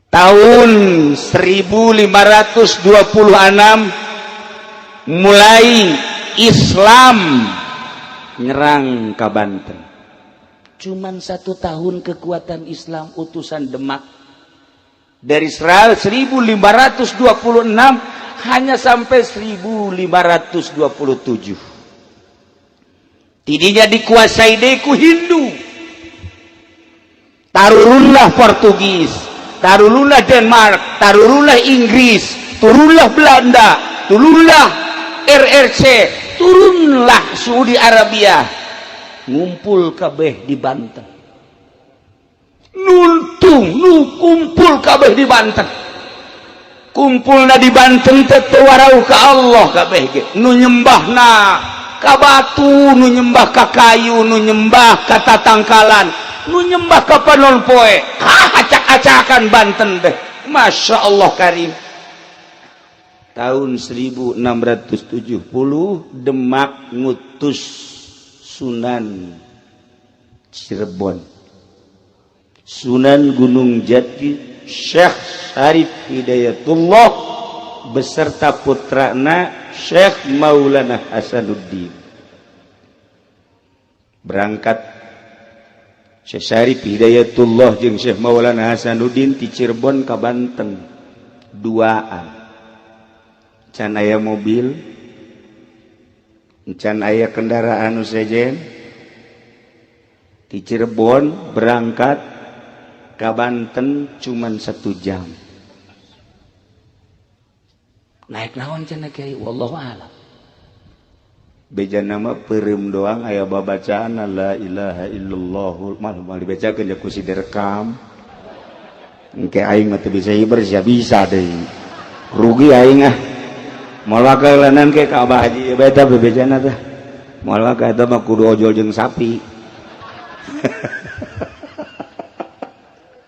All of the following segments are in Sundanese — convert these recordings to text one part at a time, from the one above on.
tahun 1526 mulai Islam nyerang ka Banten. Cuman 1 tahun kekuatan Islam utusan Demak dari 1526 hanya sampai 1527. Tidinya dikuasai deku Hindu. Tarurunlah Portugis, tarurunlah Denmark, tarurunlah Inggris, turunlah Belanda, turunlah RRC, turunlah Saudi Arabia, ngumpul kabeh di Banten. Kumpul kabeh di Banten. Kumpulna di Banten teu warau ka Allah kabeh ge. Nu nyembahna ka batu, nu nyembah ka kayu, nu nyembah ka tatangkalan, nu nyembah ka panon poe. Acak-acakan Banten deh. Masya Allah karim. Tahun 1670 Demak ngutus Sunan Cirebon, Sunan Gunung Jati, Syekh Syarif Hidayatullah beserta putrana Syekh Maulana Hasanuddin. Berangkat Syekh Syarif Hidayatullah jeung Syekh Maulana Hasanuddin ti Cirebon ka Banten duaan. Can aya mobil, can aya kendaraan nu sejen. Ti Cirebon berangkat ka Banten cuman 1 jam. Naik naon cenah Kiai? Wallahu a'lam. Beja nama peureum doang aya babacaan la ilaha illallah. Mal dibacakeun ku si direkam. Engke aing mah teu bisa hiber sia bisa deui. Rugi aing ah. Moal wakalanan ke ka Abah Haji beta bebejana teh. Moal waka eta mah kudu ojol jeung sapi.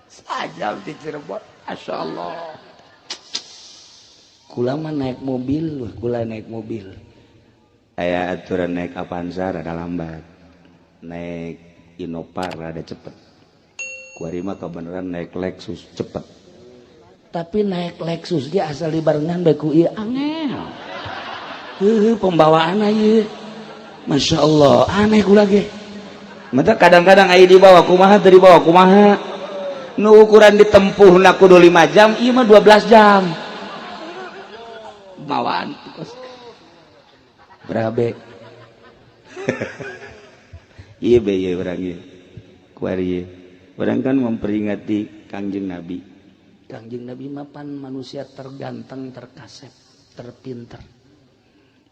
Sajam di Cirebon, masyaallah. Kula mah naik mobil, kula naik mobil. Aya aturan naik Avanza rada lambat. Naik Innova rada cepet. Kuari mah kebenaran naik Lexus cepet. Tapi naik Lexus dia asal dibarengan bae ku ieu angel. Pembawaan ieu. Masya Allah, aneh kula ge. Mata kadang-kadang aya dibawa kumaha teu dibawa kumaha. Nu ukuran ditempuhna kudu 5 jam, ieu mah 12 jam. Mawaan kos. Berabe. Iya be ieu urang ieu. Kuari ieu. Urang kan memperingati Kangjeng Nabi. Kangjeng Nabi mapan manusia terganteng, terkasep, terpinter.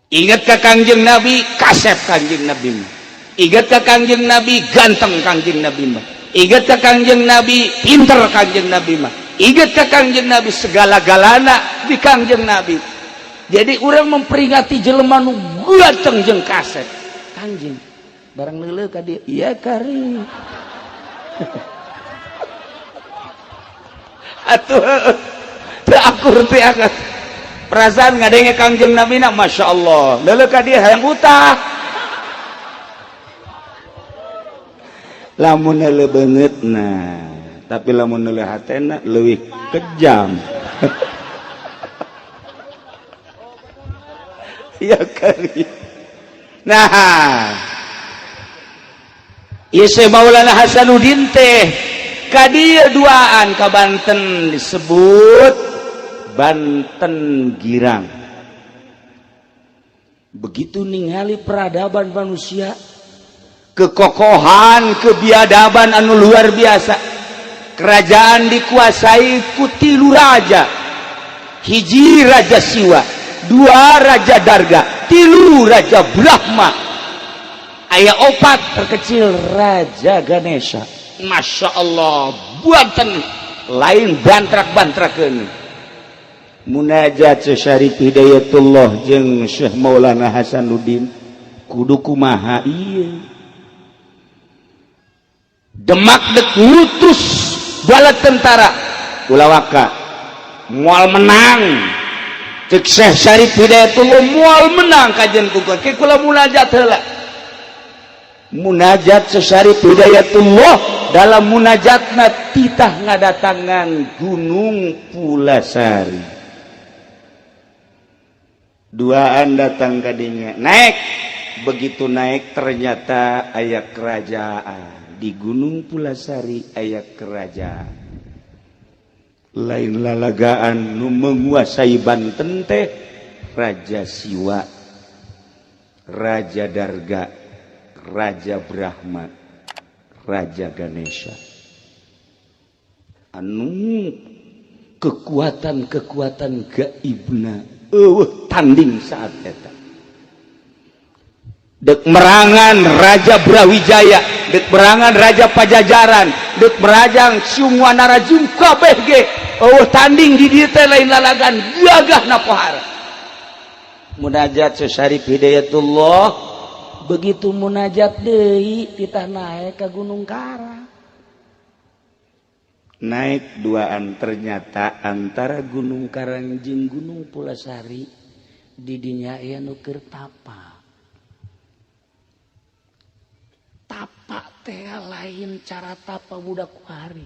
Ingat ke Kangjeng Nabi, kasep Kangjeng Nabi. Ingat ke Kangjeng Nabi, ganteng Kangjeng Nabi. Ingat ke Kangjeng Nabi, pinter Kangjeng Nabi. Ingat ke Kangjeng Nabi, segala-galana di Kangjeng Nabi. Jadi orang memperingati jelema nu ganteng jeung kasep. Kangjeng, barang leuleuh ka dieu, iya kari. Atuh teu akur teh akan perasaan ngadenge Kangjeng Nabi na Masya Allah leuleuh ka dieu hayang utah lamun leuleuh beungeutna tapi lamun leuleuh hatena leuwih kejam. Ya kali. Nah ieu Syekh Maulana Hasanuddin teh kadieu duaan ka Banten disebut Banten Girang. Begitu ningali peradaban manusia, kekokohan, kebiadaban anu luar biasa. Kerajaan dikuasai ku 3 raja. Hiji Raja Siwa, 2 Raja Darga, 3 Raja Brahma. Aya 4 terkecil Raja Ganesha. Masya Allah, buatan lain bantrak-bantrakeun. Munajat Syekh Syarif Hidayatullah jeung Syekh Maulana Hasanuddin kudu kumaha ieu. Demak dek ngutus bala tentara ulawaka moal menang. Cek Syekh Syarif Hidayatullah moal menang kajen ku kula munajat heula. munajat Syekh Hidayatullah dalam munajatna titah ngadatangan Gunung Pulasari. Duaan datang ka dinya, naik. Begitu naik ternyata aya kerajaan di Gunung Pulasari, aya kerajaan. Lain lalagaan nu menguasai Banten teh Raja Siwa, Raja Darga, Raja Brahma, Raja Ganesha. Anu kekuatan-kekuatan gaibna tanding saat eta. Dek merangan Raja Brawijaya, dek merangan Raja Pajajaran, dek merajang Sungwanarajung kabeh ge tanding di dieu teh lain lalagan gagahna pohara. Munajat Syekh Hidayatullah begitu munajat deui titah naik ke Gunung Kara. Naik duaan ternyata antara Gunung Karang jeung Gunung Pulasari di dinya aya nu keur tapa. Tapa teh lain cara tapa budak kuari.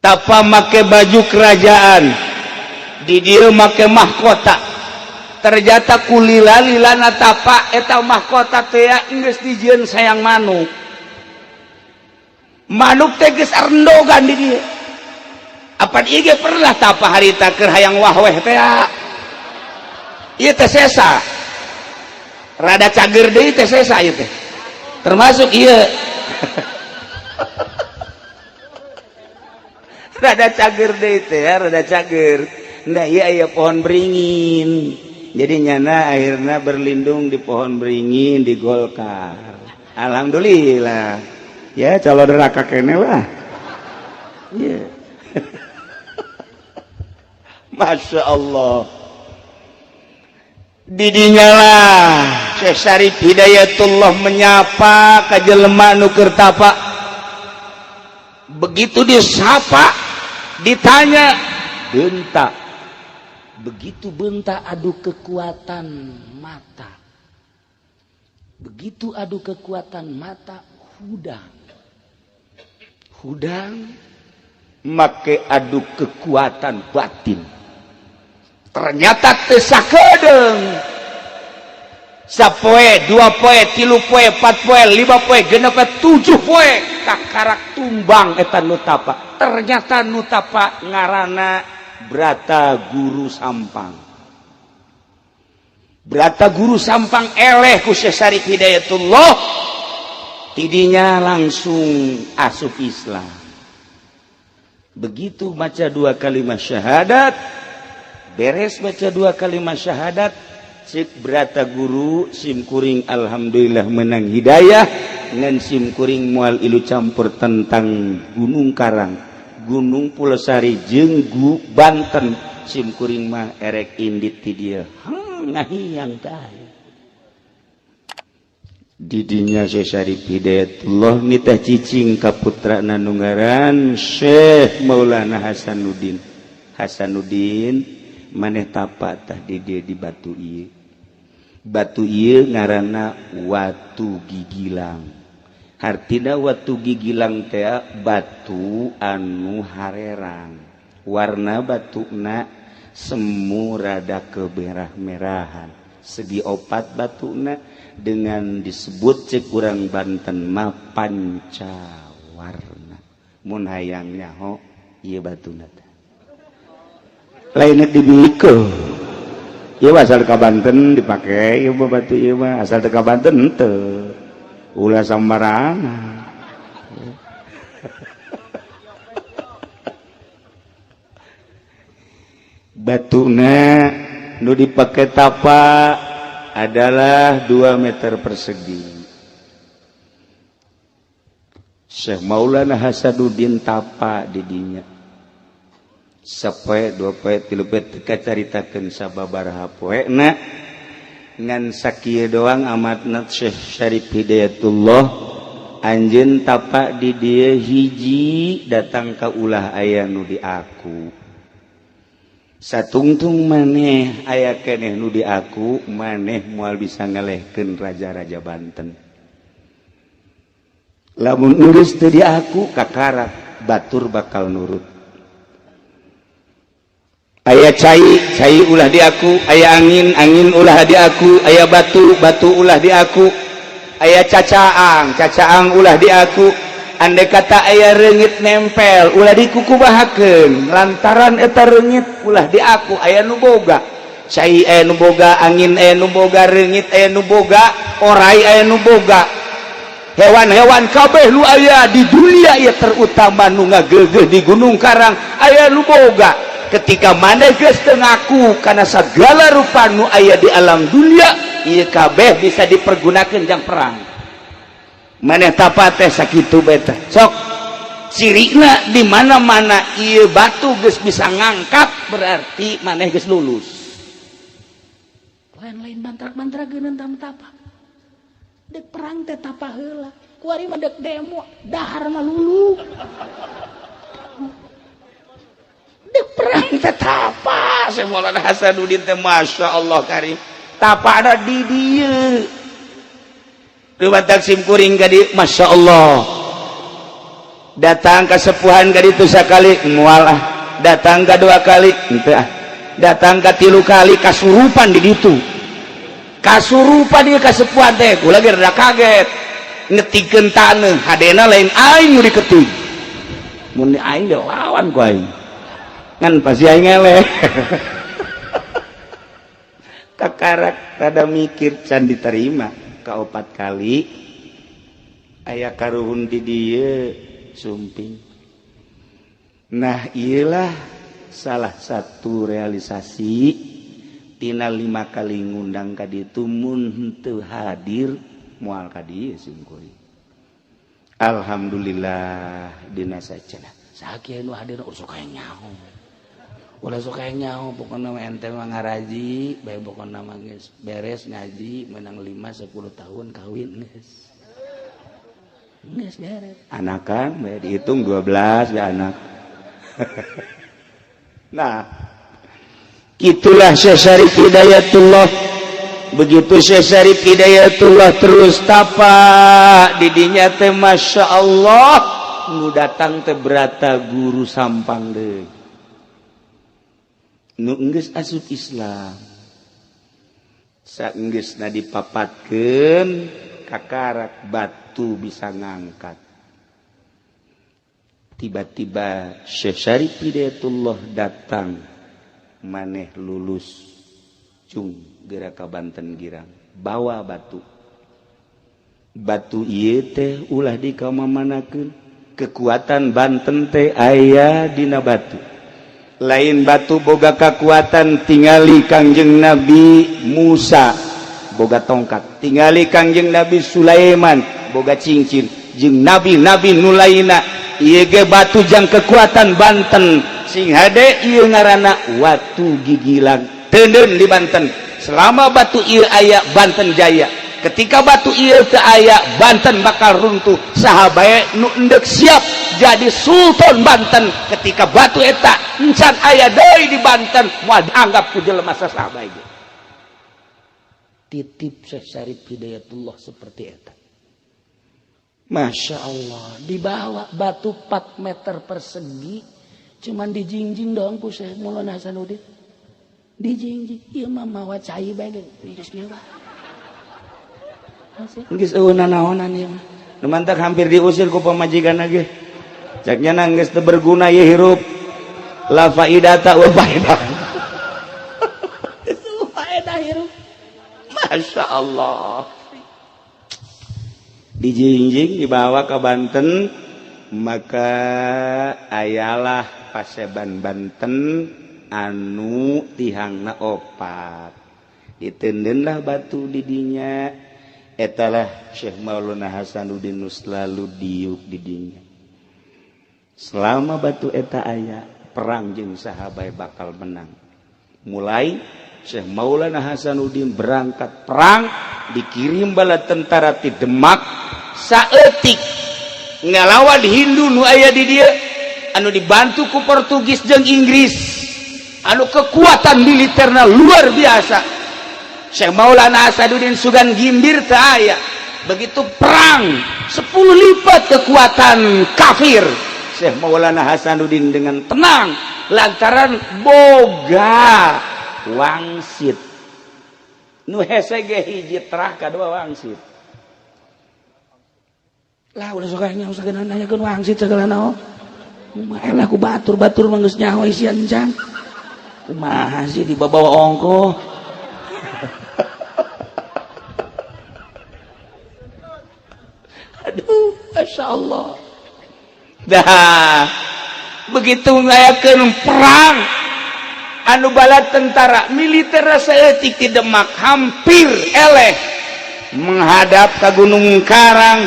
Tapa make baju kerajaan, di dieu make mahkota. Ternyata kulila-lilana tapa eta mahkota teh geus dijieun sayang manuk. Manuk teh geus arendogan di dieu. Apa ieu ge pernah tapa harita keur hayang wahweh teh. Ieu teh sesa. Rada cager deui teh sesa ieu teh. Termasuk iya rada cager deh itu ya, rada cager. Nah iya iya pohon beringin, jadi nyana akhirnya berlindung di pohon beringin di Golkar. Alhamdulillah ya, calon neraka kene lah ya. Masya Allah. Didinya lah Syekh Hidayatullah menyapa ka jelema nu keur tapa. Begitu disapa ditanya bentak. Begitu bentak adu kekuatan mata. Begitu adu kekuatan mata hudang. Hudang make adu kekuatan batin. Ternyata teu sakedeung. Sapoe, 2 poe, 3 poe, 4 poe, 5 poe, 6 poe, 7 poe kakarak tumbang eta nu tapa. Ternyata nu tapa ngaranna Brata Guru Sampang. Brata Guru Sampang eleh ku Syekh Hidayatullah, tidinya langsung asup Islam. Begitu baca 2 kalimat syahadat, beres baca 2 kalimat syahadat, cik Brata Guru simkuring alhamdulillah menang hidayah, ngan simkuring moal ilu campur tentang Gunung Karang, Gunung Pulasari jeung Banten, simkuring mah erek indit ti dieu. Ngahiyang tah. Didinya Syekh Hidayatullah nitah cicing ka putrana nu ngaran Syekh Maulana Hasanuddin. Hasanuddin maneh tapa tah di dieu di batu ieu. Batu ieu ngaranna Watu Gigilang. Hartina Watu Gigilang teh batu anu harerang. Warna batuna semu rada kemerah-merahan. Segi opat batuna dengan disebut cek urang Banten mah pancawarna. Mun hayang nyaho ieu batuna teh. Lainnya dibiliko ya asal ke Banten dipakai ya batu ya asal ke Banten ente ulah sambarangan. Batuna nu dipakai tapa adalah 2 meter persegi. Syekh Maulana Hasanuddin tapa di dinya. Sapoe 2 poe 3 poe teka caritakeun sababaraha poena ngan sakieu doang amatna Syekh Hidayatullah anjeun tapa di dieu hiji datang ka ulah aya nu di aku. Satungtung maneh aya keneh nu di aku maneh moal bisa ngalehkeun raja-raja Banten. lamun geus teu di aku kakarak batur bakal nurut. Aya cai ulah di aku, aya angin ulah di aku, aya batu ulah di aku, aya cacaang ulah di aku. Andai kata aya reungit nempel ulah dikukubahakeun lantaran eta reungit ulah di aku. Aya nu boga cai, aya nu boga angin, aya nu boga reungit, aya nu boga orai, aya nu boga hewan-hewan kabeh nu aya di dunia ieu terutama nu ngageugeuh di Gunung Karang aya nu boga. Ketika maneh geus teu ngaku kana sagala rupa nu aya di alam dunia ieu kabeh bisa dipergunakeun jang perang. Maneh tapat teh sakitu beta sok cirina di mana-mana ieu batu geus bisa ngangkat berarti maneh geus lulus. Lain bantrak-bantrakeun tam tapa dek perang teh tapa heula kuari mah dek demo dahar mah lulu dek perang teh tapa Maulana Hasanuddin teh Masya Allah karim tapa ada di dieu Rumah Taksim kuring gadi Masya Allah datang ke sepuhan gadi itu sekali mual datang ke 2 kali ente datang ke 3 kali kasurupan di ditu kasurupan dia kasepuhan teh kula ge rada kaget ngetikeun taneuh hadena lain aing nu diketing mun aing ge lawan ku aing ngan pasti aing eleh kakarak rada mikir can diterima ka 4 kali aya karuhun di dieu sumping. Nah iyalah salah satu realisasi tina 5 kali ngundang ka ditu mun teu hadir moal ka dieu singkuri. Alhamdulillah dina sacenah sakieu nu hadir sok aya nyaho ulah sok aya nyaho pokona ente mah ngaraji bae pokona mah geus beres ngaji menang 5 10 tahun kawin geus beres anakan bae dihitung 12 ya anak. Nah itulah Syekh Syarif Hidayatullah. Begitu Syekh Syarif Hidayatullah terus tapa didinya teh Masya Allah nu datang teh berata guru sampang deui nu geus asup Islam saenggeusna dipapatkeun kakarak batu bisa ngangkat. Tiba-tiba Syekh Syarif Hidayatullah datang maneh lulus cung geura ka Banten girang bawa batu ieu teh ulah dikamamanakeun kekuatan Banten teh aya dina batu lain batu boga kekuatan tingali Kangjeng Nabi Musa boga tongkat tingali Kangjeng Nabi Sulaiman boga cincin jeung nabi-nabi nu lainna ieu ge batu jang kekuatan Banten sing hade ieu ngaranna watu gigilang teuneun di Banten selama batu ieu aya Banten jaya ketika batu ieu teu aya Banten bakal runtuh saha bae nu endek siap jadi Sultan Banten ketika batu eta encan aya deui di Banten moal dianggap ku jelema saha bae titip Syekh Syarif Hidayatullah seperti eta. Masya Allah dibawa batu 4 meter persegi cuman dijingjing doang ku Syekh Maulana Hasanuddin dijingjing ieu mah mawa cai bae geus nyewa geus eueuh naonan ieu mah nu mantak hampir diusir ku pamajikanna ge cak nya geus teu berguna ieu hirup la faidata wa faidah faedah hirup Masya Allah dijingjing dibawa ke Banten maka ayalah paseban Banten anu tihangna 4 ditendeunlah batu didinya etalah Syekh Maulana Hasanuddin nu selalu diuk didinya selama batu eta aya perang jeung saha bae bakal menang mulai Syekh Maulana Hasanuddin berangkat perang dikirim bala tentara ti Demak saeutik ngalawan Hindu nu aya di dieu anu dibantu ku Portugis jeung Inggris anu kekuatan militerna luar biasa. Syekh Maulana Hasanuddin sugan gimbir teu aya begitu perang 10 lipat kekuatan kafir. Syekh Maulana Hasanuddin dengan tenang lantaran boga wangsit nu hese ge hiji terah kadua wangsit lah udah sokanya usah nanyakeun wangsit segala naon kumaha ku batur mah geus nyaho isian can kumaha sih dibawa ongko. Aduh, Masya Allah. Dah, begitu ngayakeun perang, anu bala tentara militer saeutik di Demak hampir eleh menghadap ke Gunung Karang.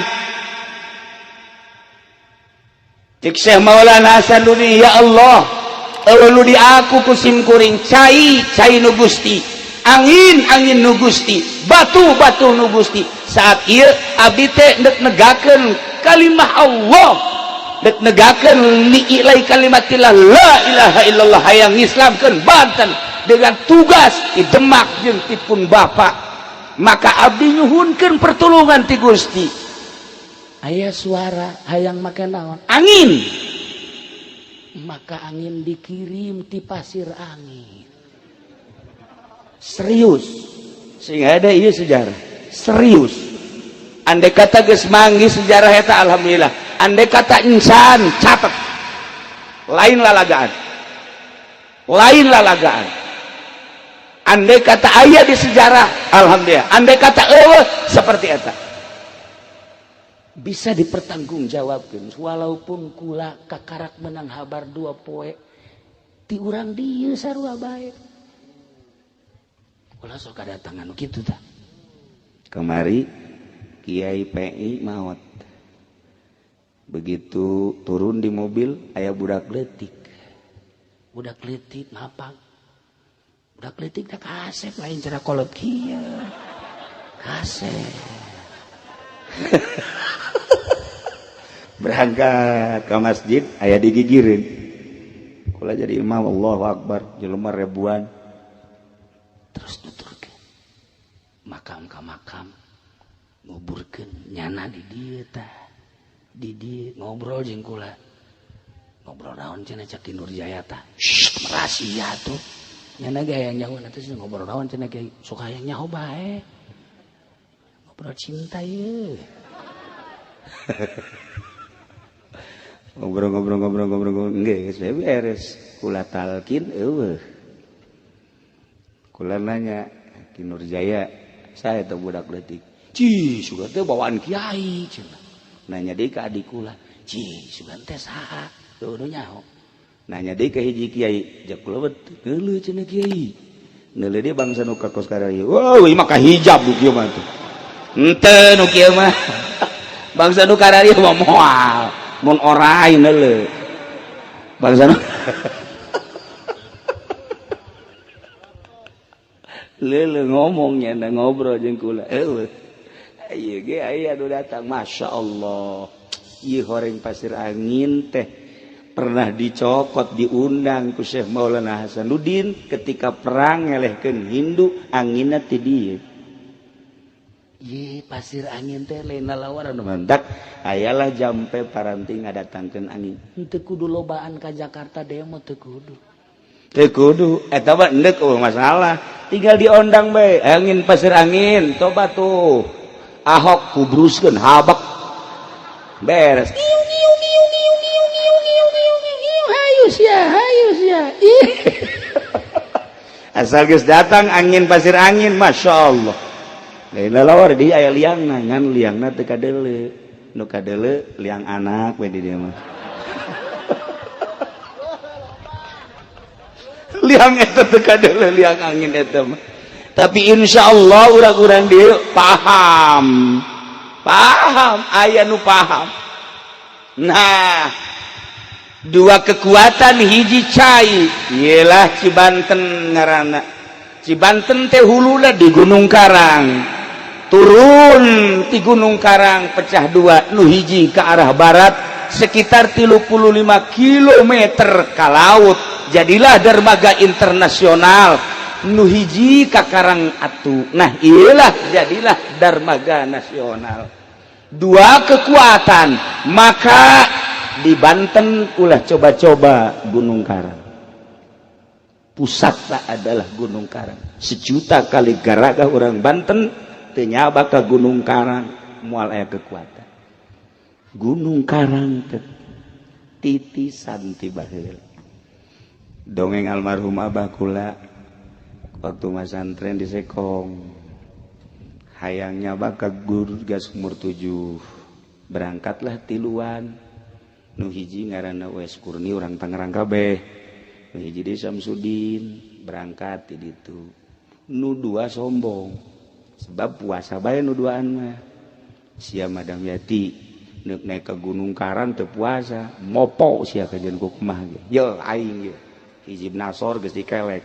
Cik Syekh Maulana Hasanuddin, ya Allah, eueuh di aku kusim kuring cai nu Gusti, angin nu Gusti, batu nu Gusti. Saat ieu abdi teh dek negakeun kalimah Allah, dek negakeun li'ilai kalimatillah la ilaha illallah hayang ngislamkeun Banten dengan tugas di Demak jeung tipun Bapak. Maka abdi nyuhunkeun pertolongan ti Gusti. Aya suara hayang make naon? Angin. Maka angin dikirim ti pasir angin. Serius. Sehingga ada ieu sejarah. Serius. Andai kata geus manggi sejarah eta alhamdulillah. Andai kata insan catat. Lain lalagaan. Andai kata aya di sejarah alhamdulillah. Andai kata eueuh seperti eta. Bisa dipertanggungjawabkeun walaupun kula kakarak menang habar 2 poe ti urang dieu sarua bae. Kula sok kadatangan kitu tah. Kemari Kiai PI maot. Begitu turun di mobil aya budak leutik. Budak leutik ngapang. Budak leutik da kasep lain cara kolot kieu. Kasep. Berangkat ke masjid aya digigireun. Kula jadi imam Allahu Akbar jelema ribuan. Terus nuturkeun. Makam ka makam nguburkeun nyana di dieu tah. Di dieu ngobrol jeung kula. Ngobrol naon cenah cak Nur Jaya tah. Rahasia tuh. Nyana ge aya nyaho teh ngobrol naon cenah ge sok aya nyaho bae. Ngobrol cinta ye. Ngobrol nggih geus beres. Kula talkin eueuh. Kula nanya Ki Nur Jaya, saya teh budak leutik. Ci, sugan teh bawaan kiai cenah. Nanya deui ka adik kula, "Ci, sugan teh saha?" Tuh nu nyaho. Nanya deui ka hiji kiai, "Jak kula geuleuh cenah kiai." Neuleuh dia bangsa nu ka kos karaya. Wah, ieu mah kahijab kieu mah tuh. Henteu nu kieu mah. Bangsa nu karaya mah moal. Mun orai neuleuh. Bangsa nu leuleuh ngomongnya ngobrol jeung kula. Eueuh. Ieu ge aya anu datang Masya Allah. Ieu horeng pasir angin teh pernah dicokot diundang ku Syekh Maulana Hasanuddin ketika perang ngelehkeun Hindu anginna ti dieu. Ieu pasir angin teh lain lalawaran mantak ayalah jampe paranti ngadatangkeun angin. Henteu kudu lobaan ka Jakarta demo teu kudu. Teu kudu eta mah endek masalah. Tinggal diondang bae angin pasir angin coba tuh Ahok kubruskeun habak beres. Hayus ya. Asal geus datang angin pasir angin Masya Allah. Lain lalawar di aya liangna ngan liangna teu kadeuleu. Nu kadeuleu liang anak we di dieu mah. Liang eta teu kadeuleu liang angin eta mah. Tapi insya Allah urang-urang dia paham aya nu paham. Nah, 2 kekuatan hiji cai ialah Cibanten ngaranna. Cibanten teh huluna di Gunung Karang. Turun di Gunung Karang pecah 2, nu hiji ke arah barat sekitar 35 km ke laut. Jadilah dermaga internasional nu hiji ka Karang Atu. Nah iyalah jadilah dermaga nasional. Dua kekuatan, maka di Banten ulah coba-coba Gunung Karang. Pusatnya adalah Gunung Karang. 1 juta kali garaga orang Banten teu nyaba ka Gunung Karang moal aya kekuatan. Gunung Karang titisan ti baheula. Dongeng almarhum Abah kula waktu masantren di Sekong. Hayangnya bakal guru gas umur 7. Berangkatlah tiluan. Nu hiji ngaranna Wes Kurni orang Tangerang kabeh. Nu hiji di Samsudin berangkat di ditu. Nu 2 sombong. Sebab puasa bae nu 2an mah. Sia Madam Yati neuk naik ke Gunung Karang teu puasa, mopo sia kajian ku kumaha ge. Yo aing ge. Hijib Nasor geus dikelek.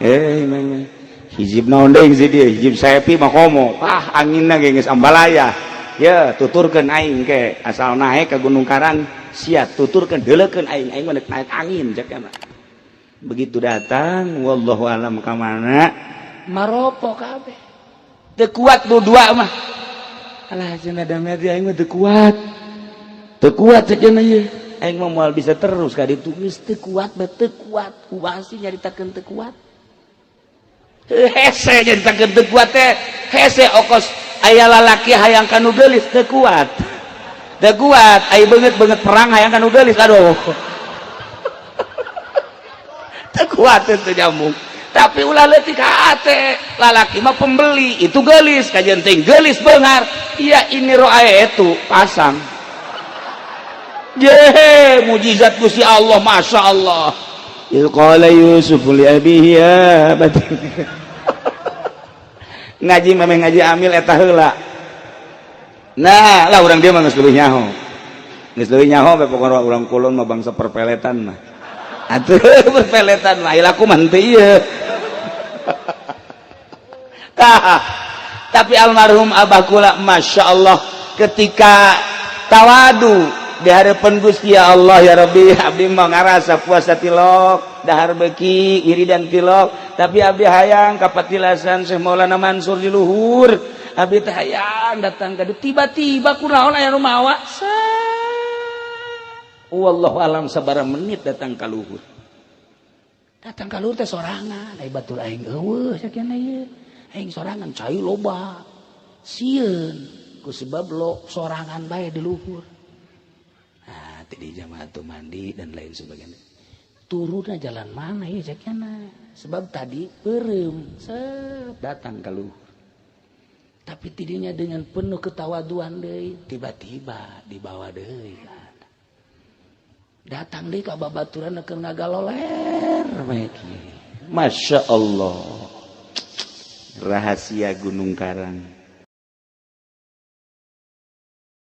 Memang hijib naon deui si dieu, hijib Sepi mah komo. Anginna ge geus ambalaya. Ya, tuturkeun aing ke asal naik ke Gunung Karang, sia tuturkeun deuleukeun aing mah naik angin cek kana. Begitu datang, wallahu alam ka mana, maropo kabeh. Teu kuat nu 2 mah. Alah cenah dameti aing mah teu kuat. Teu kuat cek cenah ieu. Aing mah moal bisa terus ka ditu geus teu kuat, teu kuat. Kumaha sih nyaritakeun teu kuat? Hese nyaritakeun teu kuat teh. Hese okos aya lalaki hayang kanu geulis teu kuat. Teu kuat, aya beungeut-beungeut perang hayang kanu geulis. Aduh. Teu kuat teu nyambung. Tapi ulah leutik ka ate. Lalaki mah pembeli, itu geulis, kajian teh geulis beungar. Iya ini roa itu pasang. Ye, mujizat Gusti Allah, Masya Allah. Qala Yusuf li abihi ya batin. Ngaji memang ngaji amil eta heula. Nah, lah urang dia mah geus leuwih nyaho. Geus leuwih nyaho bae pokona urang kulon mah bangsa perpeletan mah. Atuh perpeletan mah ilaku mah teu ieu. Tapi almarhum Abah kula Masya Allah ketika tawadu di harapan Gusti ya Allah ya Rabbi, abdi mah ngarasa puasa tilok dahar beki iri dan tilok, tapi abdi hayang kapatilasan Syekh Maulana Mansur di luhur. Abdi teh hayang datang ka tiba-tiba kunaon aya nu mawa. Wallahu alam sabaraha menit datang ka luhur. Datang ka luhur teh sorangan, ai batur aing eueuh sakieu ieu. Aing sorangan cai loba. Sieun ku sebab lo sorangan bae di luhur. Di jamaah tu mandi dan lain sebagainya. Turunnya jalan mana ya ceknya? Sebab tadi perem datang ke luhur. Tapi tidinya dengan penuh ketawaduan deui, tiba-tiba dibawa deui. Datang deui ka babaturan keur ngagaloler bae kieu. Masya Allah. Rahasia Gunung Karang.